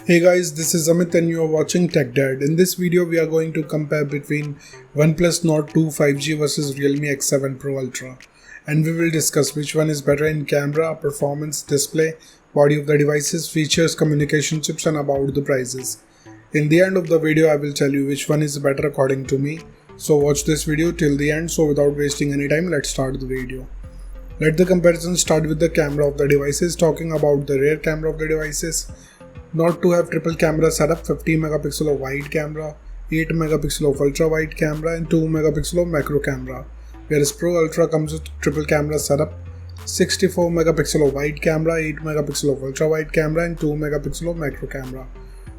Hey guys, this is Amit and you are watching Tech Dad. In this video, we are going to compare between OnePlus Nord 2 5G versus Realme X7 Pro Ultra. And we will discuss which one is better in camera, performance, display, body of the devices, features, communication chips and about the prices. In the end of the video, I will tell you which one is better according to me. So watch this video till the end. So without wasting any time, let's start the video. Let the comparison start with the camera of the devices. Talking about the rear camera of the devices. Nord 2 have triple camera setup, 50 megapixel of wide camera, 8 megapixel of ultra wide camera and 2 megapixel of macro camera. Whereas Pro Ultra comes with triple camera setup, 64 megapixel of wide camera, 8 megapixel of ultra wide camera and 2 megapixel of macro camera.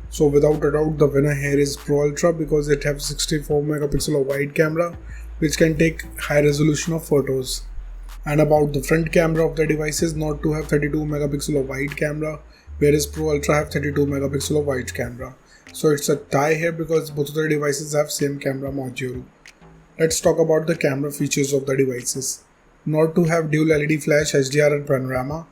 So without a doubt the winner here is Pro Ultra because it has 64 megapixel of wide camera which can take high resolution of photos. And about the front camera of the devices, Nord 2 have 32 megapixel of wide camera, whereas Pro Ultra have 32 megapixel of wide camera. So it's a tie here because both of the devices have same camera module. Let's talk about the camera features of the devices. Nord 2 have dual LED flash, HDR and panorama,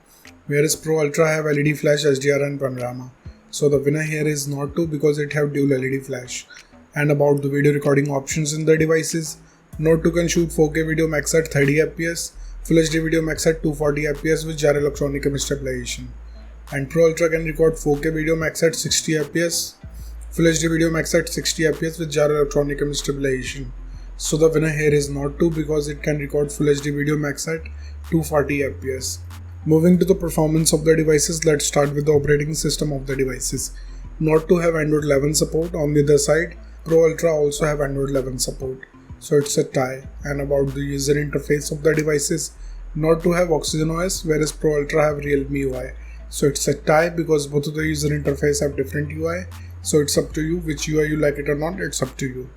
whereas Pro Ultra have LED flash, HDR and panorama. So the winner here is Nord 2 because it have dual LED flash. And about the video recording options in the devices, Nord 2 can shoot 4K video max at 30 fps, Full HD video max at 240 fps with gyro electronic image stabilization. And Pro Ultra can record 4K video max at 60 fps, Full HD video max at 60 fps with gyro electronic image stabilization. So the winner here is Nord 2 because it can record Full HD video max at 240 fps. Moving to the performance of the devices, let's start with the operating system of the devices. Nord 2 have Android 11 support. On the other side, Pro Ultra also have Android 11 support. So it's a tie. And about the user interface of the devices, Nord 2 have Oxygen OS whereas Pro Ultra have Realme UI. So it's a tie because both of the user interface have different UI. So it's up to you which UI you like it or not, it's up to you.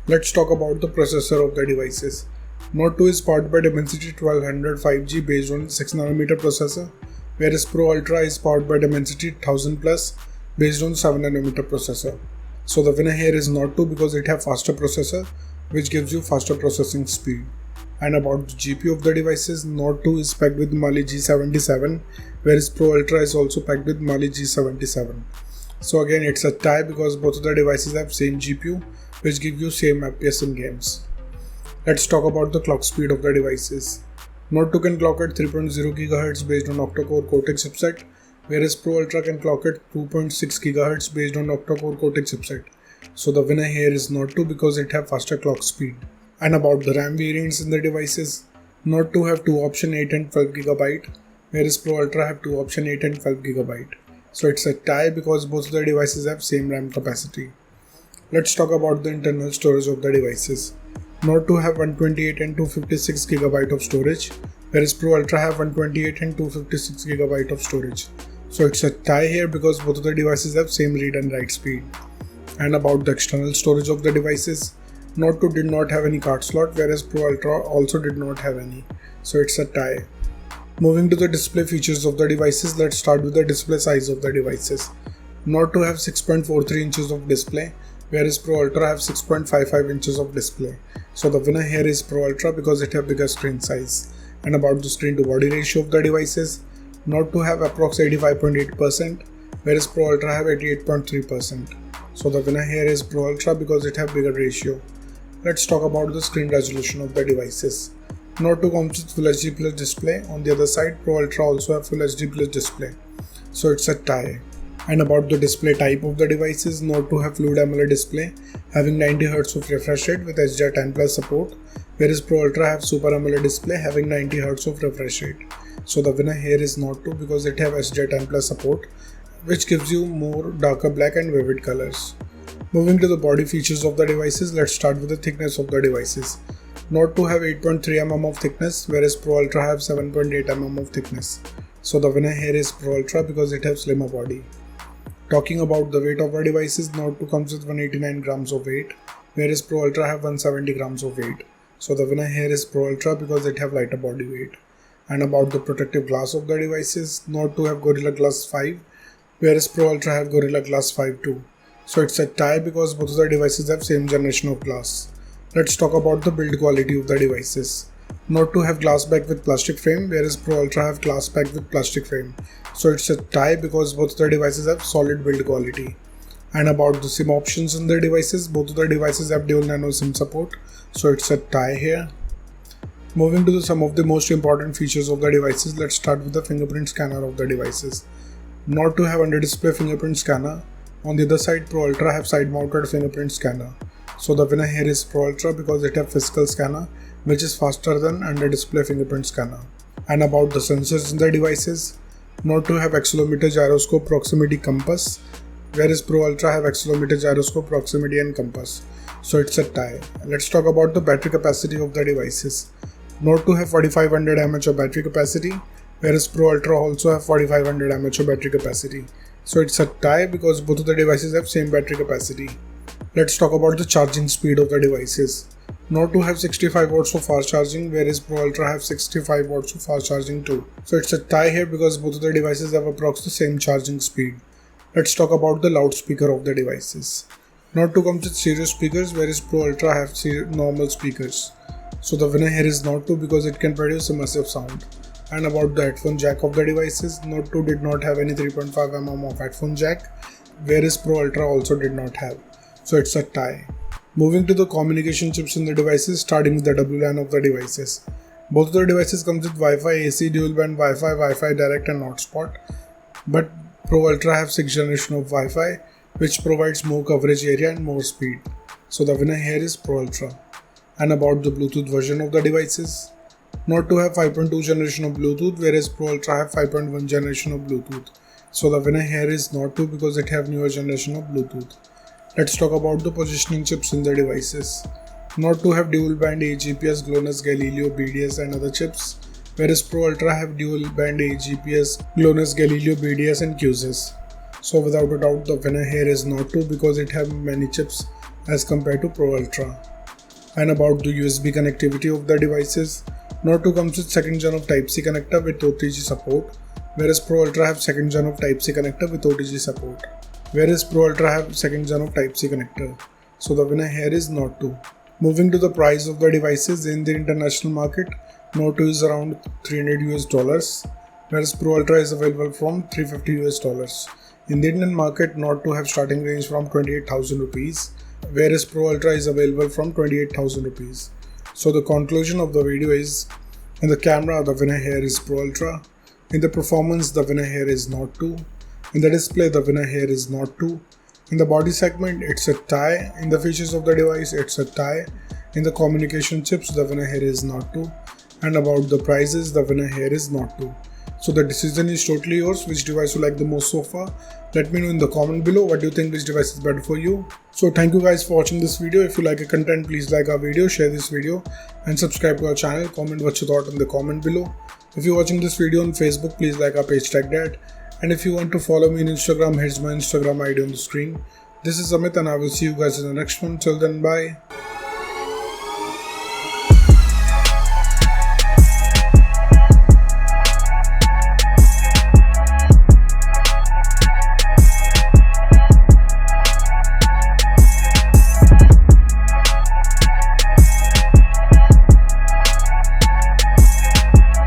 Let's talk about the processor of the devices. Nord 2 is powered by Dimensity 1200 5G based on 6nm processor, whereas Pro Ultra is powered by Dimensity 1000 Plus based on 7nm processor. So the winner here is Nord 2 because it have faster processor which gives you faster processing speed. And about the GPU of the devices, Nord 2 is packed with Mali G77, whereas Pro Ultra is also packed with Mali G77. So again it's a tie because both of the devices have same GPU which give you same FPS in games. Let's talk about the clock speed of the devices. Nord 2 can clock at 3.0 GHz based on octa-core Cortex chipset, whereas Pro Ultra can clock at 2.6 GHz based on octa-core Cortex chipset. So the winner here is Nord 2 because it have faster clock speed. And about the RAM variants in the devices, Nord 2 have 2 option 8 and 12GB, whereas Pro Ultra have 2 option 8 and 12GB. So it's a tie because both of the devices have same RAM capacity. Let's talk about the internal storage of the devices. Nord 2 have 128 and 256GB of storage, whereas Pro Ultra have 128 and 256GB of storage. So it's a tie here because both of the devices have same read and write speed. And about the external storage of the devices, Nord 2 did not have any card slot, whereas Pro Ultra also did not have any. So it's a tie. Moving to the display features of the devices, let's start with the display size of the devices. Nord 2 have 6.43 inches of display, whereas Pro Ultra have 6.55 inches of display. So the winner here is Pro Ultra because it have bigger screen size. And about the screen to body ratio of the devices, Nord 2 have approx 85.8%, whereas Pro Ultra have 88.3%. So the winner here is Pro Ultra because it have bigger ratio. Let's talk about the screen resolution of the devices. Nord 2 comes with Full HD Plus display. On the other side, Pro Ultra also have Full HD Plus display. So it's a tie. And about the display type of the devices, Nord 2 have Fluid AMOLED display having 90Hz of refresh rate with HDR10 Plus support, whereas Pro Ultra have Super AMOLED display having 90Hz of refresh rate. So the winner here is Nord 2 because it have HDR10 Plus support, which gives you more darker black and vivid colors. Moving to the body features of the devices, let's start with the thickness of the devices. Nord 2 have 8.3 mm of thickness, whereas Pro Ultra have 7.8 mm of thickness. So the winner here is Pro Ultra because it have slimmer body. Talking about the weight of the devices, Nord 2 comes with 189 grams of weight, whereas Pro Ultra have 170 grams of weight. So the winner here is Pro Ultra because it have lighter body weight. And about the protective glass of the devices, Nord 2 have Gorilla Glass 5, whereas Pro Ultra have Gorilla Glass 5 too. So it's a tie because both of the devices have same generation of glass. Let's talk about the build quality of the devices. Nord 2 have glass back with plastic frame, whereas Pro Ultra have glass back with plastic frame. So it's a tie because both the devices have solid build quality. And about the SIM options in the devices, both of the devices have dual nano SIM support, so it's a tie here. Moving to some of the most important features of the devices, let's start with the fingerprint scanner of the devices. Nord 2 have under display fingerprint scanner. On the other side, Pro Ultra have side mounted fingerprint scanner. So the winner here is Pro Ultra because it have physical scanner, which is faster than under display fingerprint scanner. And about the sensors in the devices, Nord 2 have accelerometer, gyroscope, proximity, compass, whereas Pro Ultra have accelerometer, gyroscope, proximity and compass. So it's a tie. Let's talk about the battery capacity of the devices. Nord 2 have 4500 mAh of battery capacity, whereas Pro Ultra also have 4500 mAh of battery capacity. So it's a tie because both of the devices have same battery capacity. Let's talk about the charging speed of the devices. Nord 2 have 65 watts of fast charging, whereas Pro Ultra have 65 watts of fast charging too. So it's a tie here because both of the devices have approximately the same charging speed. Let's talk about the loudspeaker of the devices. Nord 2 comes with stereo speakers, whereas Pro Ultra have normal speakers. So the winner here is Nord 2 because it can produce a massive sound. And about the headphone jack of the devices, Nord 2 did not have any 3.5mm of headphone jack, whereas Pro Ultra also did not have. So it's a tie. Moving to the communication chips in the devices, starting with the WLAN of the devices. Both of the devices comes with Wi-Fi AC, dual band Wi-Fi, Wi-Fi direct and hotspot. But Pro Ultra have 6th generation of Wi-Fi, which provides more coverage area and more speed. So the winner here is Pro Ultra. And about the Bluetooth version of the devices, Nord 2 have 5.2 generation of Bluetooth, whereas Pro Ultra have 5.1 generation of Bluetooth. So the winner here is Nord 2 because it have newer generation of Bluetooth. Let's talk about the positioning chips in the devices. Nord 2 have dual band AGPS, GLONASS, Galileo, BDS and other chips, whereas Pro Ultra have dual band AGPS, GLONASS, Galileo, BDS and QSIS. So without a doubt the winner here is Nord 2 because it have many chips as compared to Pro Ultra. And about the USB connectivity of the devices, Nord 2 comes with 2nd gen of Type-C connector with OTG support, whereas Pro Ultra have 2nd gen of Type-C connector with OTG support. Whereas Pro Ultra have 2nd gen of Type-C connector. So the winner here is Nord 2. Moving to the price of the devices in the international market, Nord 2 is around $300 whereas Pro Ultra is available from $350 In the Indian market, Nord 2 have starting range from 28,000 rupees, whereas Pro Ultra is available from 28,000 rupees. So the conclusion of the video is, in the camera the winner here is Pro Ultra, in the performance the winner here is Nord 2, in the display the winner here is Nord 2, in the body segment it's a tie, in the features of the device it's a tie, in the communication chips the winner here is Nord 2, and about the prices the winner here is Nord 2. So the decision is totally yours, which device you like the most so far. Let me know in the comment below what do you think which device is better for you. So thank you guys for watching this video. If you like our content, please like our video, share this video and subscribe to our channel. Comment what you thought in the comment below. If you're watching this video on Facebook, please like our page TechDad. And if you want to follow me on Instagram, here's my Instagram ID on the screen. This is Amit and I will see you guys in the next one. Till then, bye.